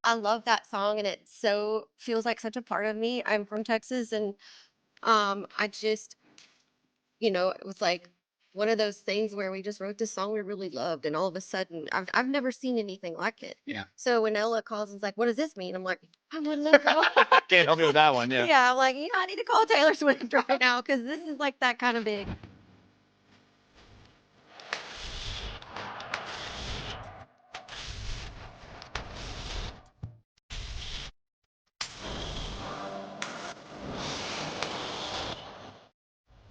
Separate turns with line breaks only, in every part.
I love that song, and it so feels like such a part of me. I'm from Texas, and I just, it was like one of those things where we just wrote this song we really loved, and all of a sudden, I've never seen anything like it.
Yeah.
So when Ella calls and is like, "What does this mean?" I'm like, "I wouldn't know."
Can't help me with that one. Yeah.
Yeah, I'm like, I need to call Taylor Swift right now because this is like that kind of big.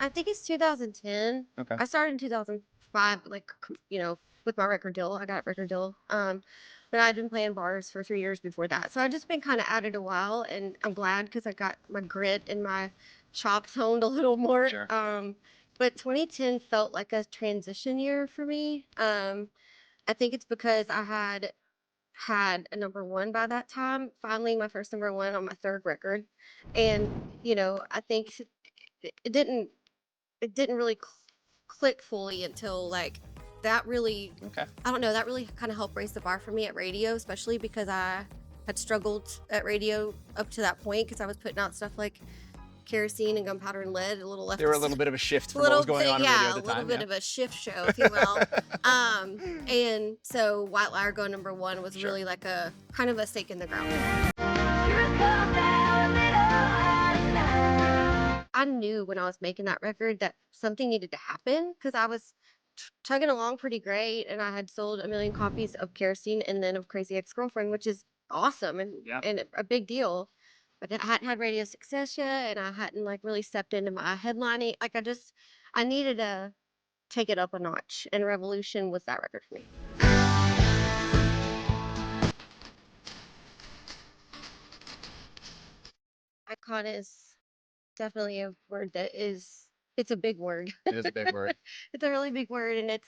I think it's 2010.
Okay.
I started in 2005, like, with my record deal. I got a record deal. But I'd been playing bars for 3 years before that. So I've just been kind of at it a while, and I'm glad because I got my grit and my chops honed a little more.
Sure.
But 2010 felt like a transition year for me. I think it's because I had a number one by that time. Finally, my first number one on my third record, and I think it didn't it didn't really click fully until like that really
Okay.
I don't know, that really kind of helped raise the bar for me at radio, especially because I had struggled at radio up to that point because I was putting out stuff like kerosene and gunpowder and lead, a little left
They were a little bit of a shift
a
from what
little
was going
bit,
on in radio
yeah,
at
a
the
little
time.
bit
Yeah.
of a shift show, if you will. And so White Liar go number one was
Sure.
really like a kind of a stake in the ground. I knew when I was making that record that something needed to happen because I was chugging along pretty great, and I had sold a million copies of Kerosene and then of Crazy Ex-Girlfriend, which is awesome and
Yeah.
a big deal. But I hadn't had radio success yet, and I hadn't like really stepped into my headlining. Like I needed to take it up a notch, and Revolution was that record for me. Icon is definitely a word that is it's a big word.
It is a big word.
It's a really big word, and it's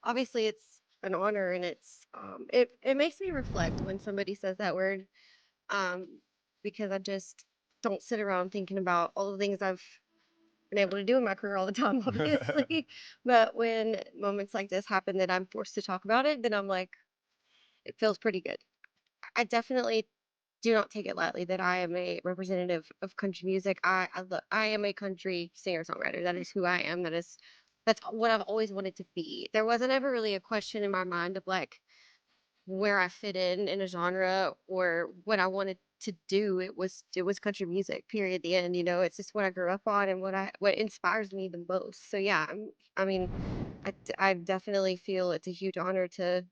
obviously it's an honor, and it makes me reflect when somebody says that word, um because I just don't sit around thinking about all the things I've been able to do in my career all the time, obviously. But when moments like this happen that I'm forced to talk about it, then I'm like, it feels pretty good. I definitely do not take it lightly that I am a representative of country music. I am a country singer songwriter. That is who I am. That's what I've always wanted to be. There wasn't ever really a question in my mind of like where I fit in a genre or what I wanted to do. It was country music. Period. The end. It's just what I grew up on and what inspires me the most. So yeah, I mean, I definitely feel it's a huge honor to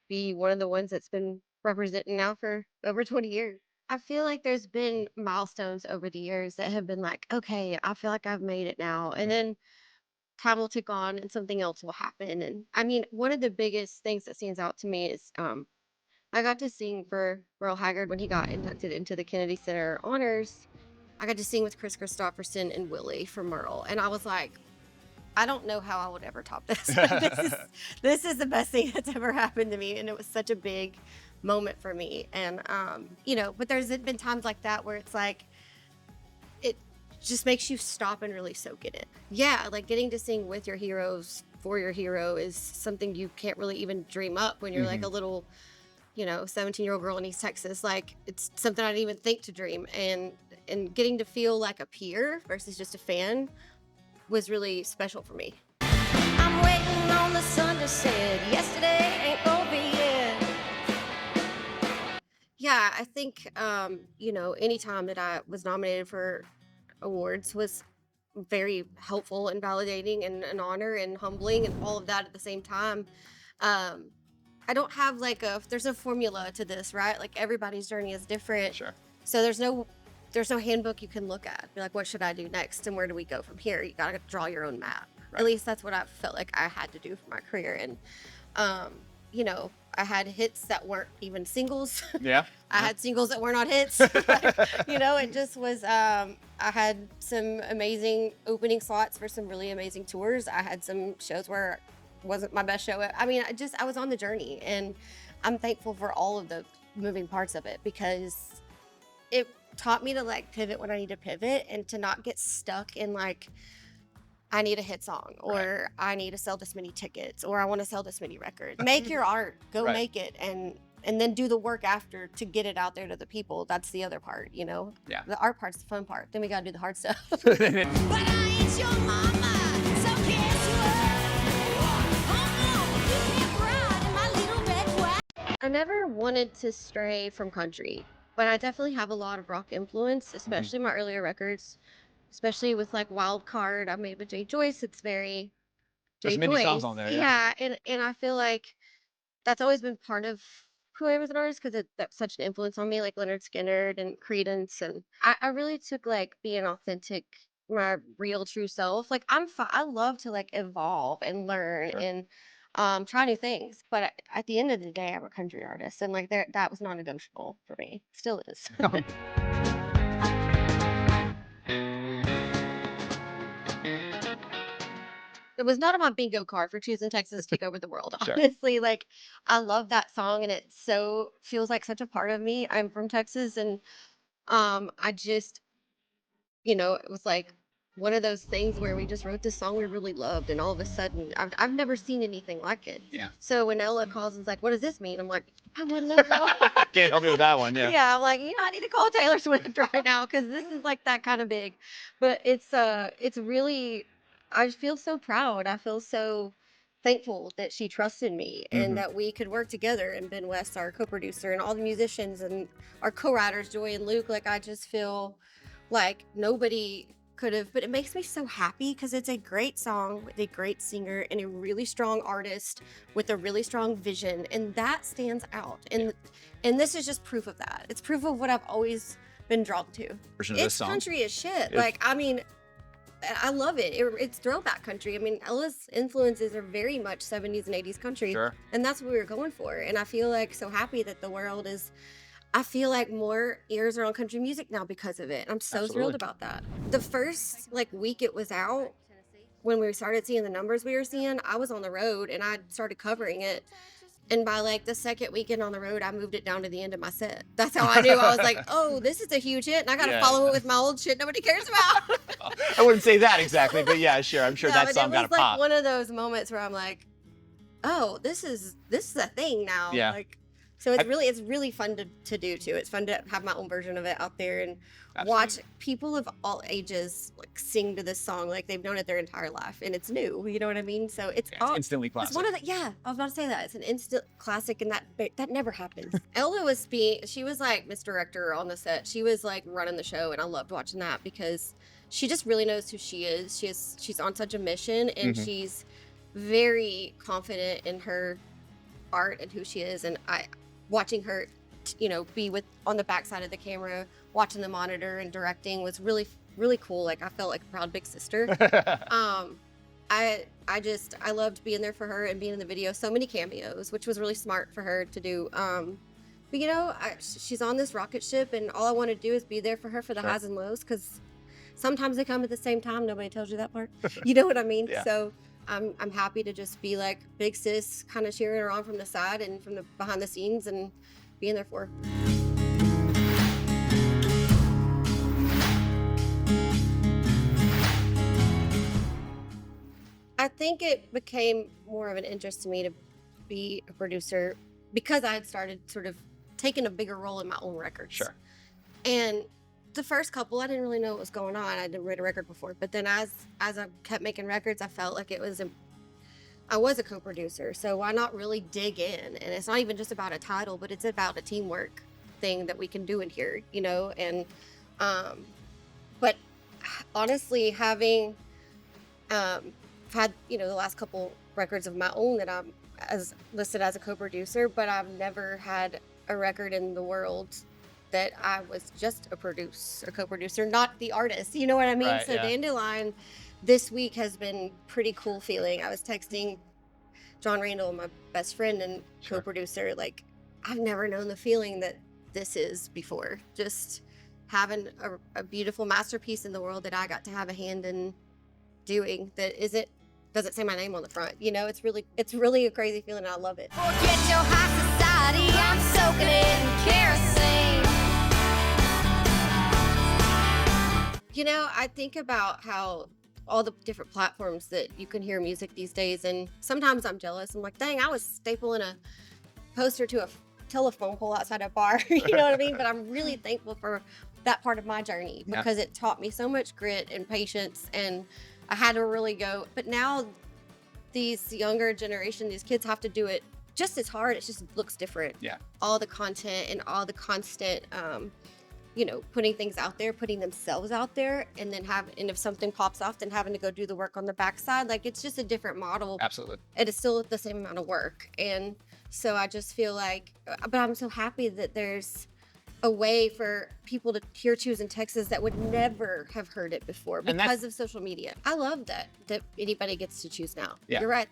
be one of the ones that's been representing now for over 20 years. I feel like there's been milestones over the years that have been like, okay, I feel like I've made it now. And then time will tick on and something else will happen. And I mean, one of the biggest things that stands out to me is I got to sing for Merle Haggard when he got inducted into the Kennedy Center Honors. I got to sing with Chris Christopherson and Willie from Merle. And I was like, I don't know how I would ever top this. Like, this is the best thing that's ever happened to me, and it was such a big moment for me. And but there's been times like that where it's like it just makes you stop and really soak it in. Yeah, like getting to sing with your heroes for your hero is something you can't really even dream up when you're like a little 17-year-old girl in East Texas. Like it's something I didn't even think to dream, and getting to feel like a peer versus just a fan was really special for me. I'm waiting on the sun to set. Yesterday ain't over yet. Yeah, I think anytime that I was nominated for awards was very helpful and validating and an honor and humbling and all of that at the same time. Um, I don't have there's no formula to this, right? Like everybody's journey is different.
Sure.
So there's no handbook you can look at. Be like, what should I do next? And where do we go from here? You got to draw your own map.
Right.
At least that's what I felt like I had to do for my career. And, I had hits that weren't even singles.
Yeah.
I had singles that were not hits. It just was, I had some amazing opening slots for some really amazing tours. I had some shows where it wasn't my best show. I mean, I was on the journey, and I'm thankful for all of the moving parts of it because it taught me to like pivot when I need to pivot and to not get stuck in like, I need a hit song or I need to sell this many tickets or I want to sell this many records. Make your art, go
Right.
make it. And and then do the work after to get it out there to the people. That's the other part, you know?
Yeah.
The art part's the fun part. Then we gotta do the hard stuff.
But I ain't your mama, so guess what? You can't ride in my little red wagon.
I never wanted to stray from country, but I definitely have a lot of rock influence, especially my earlier records, especially with like Wild Card. I made with Jay Joyce. It's very
There's
Jay
many songs
Joyce.
on there. Yeah.
Yeah, and I feel like that's always been part of who I was an artist because that's such an influence on me, like Leonard Skinner and Credence, and I really took like being authentic, my real true self. Like I love to like evolve and learn
Sure.
and try new things. But at the end of the day, I'm a country artist, and like that was non-negotiable for me. Still is. It was not on my bingo card for choosing Texas to take over the world.
Sure.
Honestly, like I love that song and it so feels like such a part of me. I'm from Texas and I just, it was like one of those things where we just wrote this song we really loved and all of a sudden I've never seen anything like it.
Yeah.
So when Ella calls and is like, "What does this mean?" I'm like, "I wouldn't know."
Can't help me with that one. Yeah.
Yeah, I'm like, I need to call Taylor Swift right now because this is like that kind of big. But it's really, I feel so proud. I feel so thankful that she trusted me and that we could work together. And Ben West, our co-producer, and all the musicians and our co-writers, Joy and Luke. Like I just feel like nobody could have, but it makes me so happy because it's a great song with a great singer and a really strong artist with a really strong vision, and that stands out. And this is just proof of that. It's proof of what I've always been drawn to.
Version of this
It's
song.
country as shit.
It-
Like, I mean, I love it. It's throwback country. I mean, Ella's influences are very much 70s and 80s country.
Sure.
And that's what we were going for. And I feel like so happy that the world is, I feel like more ears are on country music now because of it. I'm so thrilled
Absolutely.
about that. The first like week it was out, when we started seeing the numbers we were seeing, I was on the road and I started covering it. And by like the second weekend on the road, I moved it down to the end of my set. That's how I knew. I was like, oh, this is a huge hit, and I got to
Yeah.
follow it with my old shit nobody cares about.
I wouldn't say that exactly, but yeah, sure. I'm sure
Yeah,
that
but
song
it
got a
was like
pop.
one of those moments where I'm like, oh, this is a thing now.
Yeah.
Like, so it's really fun to do too. It's fun to have my own version of it out there and watch people of all ages like sing to this song like they've known it their entire life, and it's new. You know what I mean? So it's
Yeah, it's instantly classic.
It's one of the, yeah, I was about to say that. It's an instant classic, and that never happens. Ella was she was like Miss Director on the set. She was like running the show, and I loved watching that because she just really knows who she is. She's on such a mission, and she's very confident in her art and who she is. And watching her, be on the backside of the camera, watching the monitor and directing was really, really cool. Like I felt like a proud big sister. I loved being there for her and being in the video. So many cameos, which was really smart for her to do. But she's on this rocket ship, and all I want to do is be there for her for the highs and lows, because sometimes they come at the same time. Nobody tells you that part. You know what I mean?
Yeah.
So I'm happy to just be like big sis, kind of cheering her on from the side and from the behind the scenes and being there for her. I think it became more of an interest to me to be a producer because I had started sort of taking a bigger role in my own records.
Sure.
And the first couple, I didn't really know what was going on. I didn't write a record before, but then as I kept making records, I felt like I was a co-producer. So why not really dig in? And it's not even just about a title, but it's about a teamwork thing that we can do in here, And but honestly, having had the last couple records of my own that I'm as listed as a co-producer, but I've never had a record in the world that I was just a co-producer, not the artist. You know what I mean?
Right,
So
yeah.
Dandelion this week has been pretty cool feeling. I was texting John Randall, my best friend and
Sure.
co-producer, like I've never known the feeling that this is before. Just having a beautiful masterpiece in the world that I got to have a hand in doing that doesn't say my name on the front. It's really a crazy feeling, and I love it.
Forget your high society, I'm soaking it in kerosene.
I think about how all the different platforms that you can hear music these days, and sometimes I'm jealous. I'm like, dang, I was stapling a poster to a telephone pole outside a bar. You know what I mean? But I'm really thankful for that part of my journey because it taught me so much grit and patience, and I had to really go. But now these younger generation, these kids have to do it just as hard. It just looks different.
Yeah.
All the content and all the constant, you know, putting things out there, putting themselves out there, and then and if something pops off, then having to go do the work on the backside. Like, it's just a different model.
Absolutely.
It is still the same amount of work. And so I just feel like, but I'm so happy that there's a way for people to hear Choosin Texas that would never have heard it before because of social media. I love that anybody gets to choose now.
Yeah.
You're right.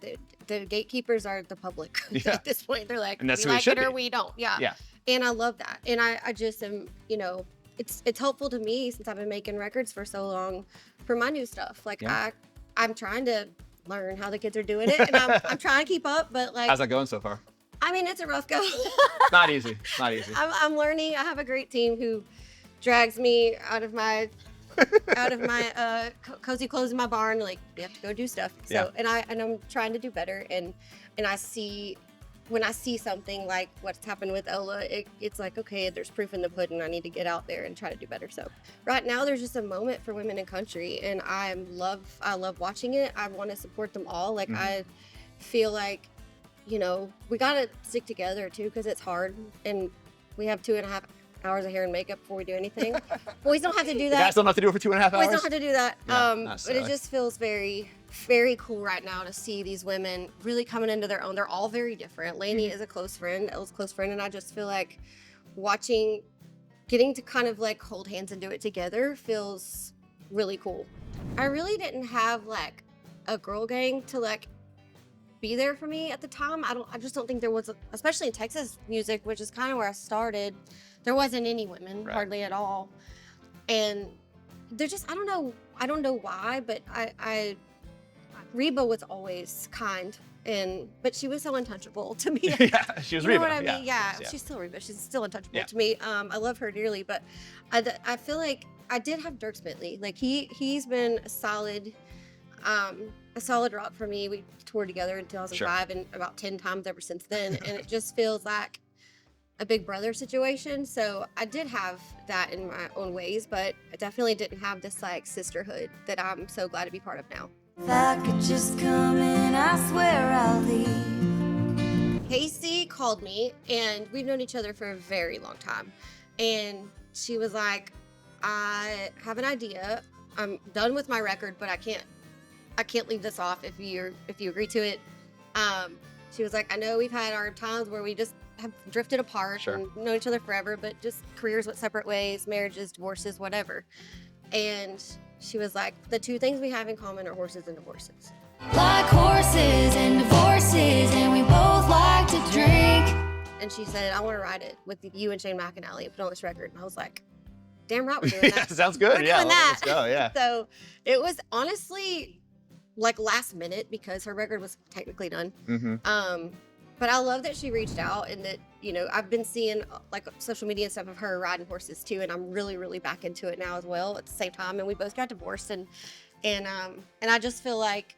The gatekeepers are the public at this point. They're like,
and that's
we
who
like
it
it or
be.
we don't. Yeah.
Yeah.
And I love that. And I just am, you know, it's helpful to me since I've been making records for so long for my new stuff. Like I'm trying to learn how the kids are doing it, and I'm trying to keep up, but like,
How's that going so far?
I mean, it's a rough go.
Not easy. Not easy.
I'm learning. I have a great team who drags me out of my cozy clothes in my barn. Like, we have to go do stuff. So, and I'm trying to do better. And I see, when I see something like what's happened with Ella, it's like, okay, there's proof in the pudding. I need to get out there and try to do better. So right now there's just a moment for women in country, and I love watching it. I want to support them all. Like, I feel like, you know, we got to stick together too, because it's hard, and we have 2.5 hours of hair and makeup before we do anything. Boys don't have to do
You
that.
guys don't have to do it for 2.5 hours?
Boys don't have to do that.
Yeah,
but it just feels very, very cool right now to see these women really coming into their own. They're all very different. Lainey is a close friend, Ella's a close friend, and I just feel like getting to kind of like hold hands and do it together feels really cool. I really didn't have like a girl gang to like be there for me at the time. I just don't think there was, especially in Texas music, which is kind of where I started. There wasn't any women, hardly at all. And they're just, I don't know why, but Reba was always kind, but she was so untouchable to me.
Yeah, she was
You know
Reba.
what I mean? Yeah, she's still Reba. She's still untouchable to me. I love her dearly, but I feel like I did have Dirk Bentley. Like, he's been a solid rock for me. We toured together in 2005 and about 10 times ever since then. And it just feels like a big brother situation. So I did have that in my own ways, but I definitely didn't have this like sisterhood that I'm so glad to be part of now.
If I could just come in, I swear I'll leave.
Kacey called me, and we've known each other for a very long time. And she was like, I have an idea. I'm done with my record, but I can't leave this off if you agree to it. She was like, I know we've had our times where we just have drifted apart and known each other forever, but just careers went separate ways, marriages, divorces, whatever. And she was like, the two things we have in common are horses and divorces.
Like horses and divorces, and we both like to drink.
And she said, I want to write it with you and Shane McAnally and put on this record. And I was like, damn right we're doing that.
Sounds good.
We're doing that.
Let's go. Yeah.
So it was honestly like last minute because her record was technically done. But I love that she reached out, and that, you know, I've been seeing like social media and stuff of her riding horses too, and I'm really, really back into it now as well at the same time. And we both got divorced, and I just feel like,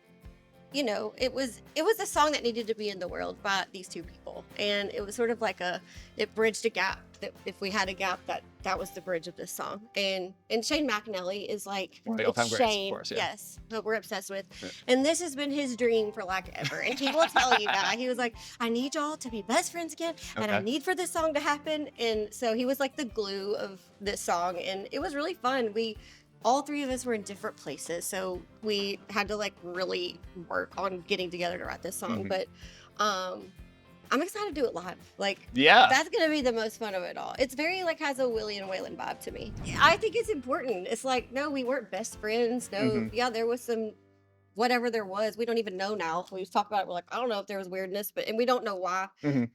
you know, it was a song that needed to be in the world by these two people, and it was sort of like it bridged a gap. That if we had a gap, that was the bridge of this song. And Shane McAnally is like,
One of the all-time
it's
greats,
Shane,
of course, yeah.
yes, that we're obsessed with.
Yeah.
And this has been his dream for like ever. And he will tell you that. He was like, I need y'all to be best friends again, and I need for this song to happen. And so he was like the glue of this song, and it was really fun. All three of us were in different places, so we had to like really work on getting together to write this song. But I'm excited to do it live. Like, that's gonna be the most fun of it all. It's very like has a Willie and Waylon vibe to me. I think it's important. It's like, no, we weren't best friends. No, there was some whatever there was. We don't even know now. We talk about it. We're like, I don't know if there was weirdness, and we don't know why.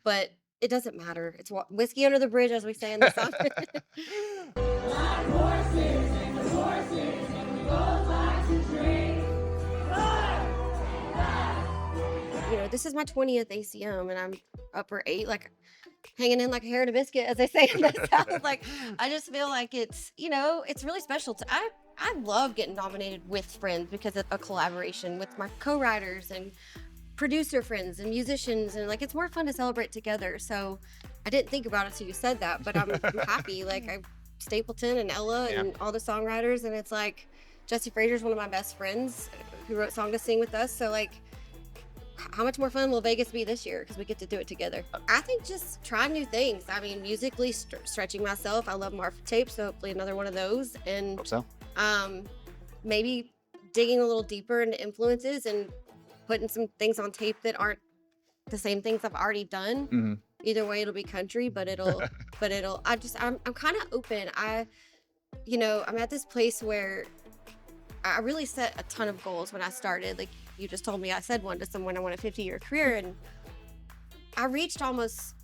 But it doesn't matter. It's whiskey under the bridge, as we say in the song. Like horses and the horses, and we both like to drink. You know, this is my 20th ACM, and I'm upper 8, like hanging in like a hair in a biscuit, as they say in the South. Like, I just feel like it's, you know, it's really special. I love getting nominated with friends because of a collaboration with my co-writers and producer friends and musicians, and like it's more fun to celebrate together. So I didn't think about it till you said that, but I'm happy. Like I Stapleton and Ella
Yeah.
and all the songwriters, and it's like Jesse Frazier's one of my best friends who wrote Song to Sing with us. So like, how much more fun will Vegas be this year because we get to do it together? I think just try new things. I mean, musically stretching myself. I love Marfa tape, so hopefully another one of those. And
Hope so.
maybe digging a little deeper into influences and putting some things on tape that aren't the same things I've already done.
Mm-hmm.
Either way, it'll be country, but I'm kind of open. I'm at this place where I really set a ton of goals when I started. Like you just told me, I said one to someone, I want a 50-year career, and I reached almost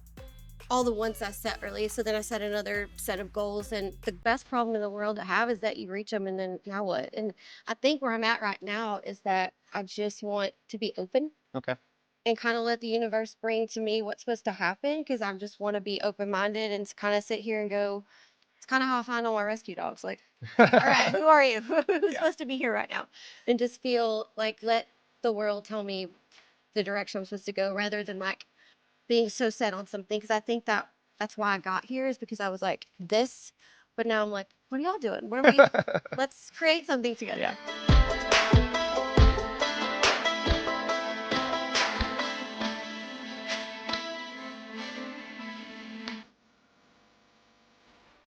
all the ones I set early. So then I set another set of goals, and the best problem in the world to have is that you reach them and then now what? And I think where I'm at right now is that I just want to be open
Okay.
and kind of let the universe bring to me what's supposed to happen, because I just want to be open-minded and kind of sit here and go, it's kind of how I find all my rescue dogs. Like, all right, who are you? Who's supposed to be here right now? And just feel like let the world tell me the direction I'm supposed to go rather than like being so set on something. Because I think that's why I got here, is because I was like this, but now I'm like, what are y'all doing? What are we? Let's create something together.
Yeah.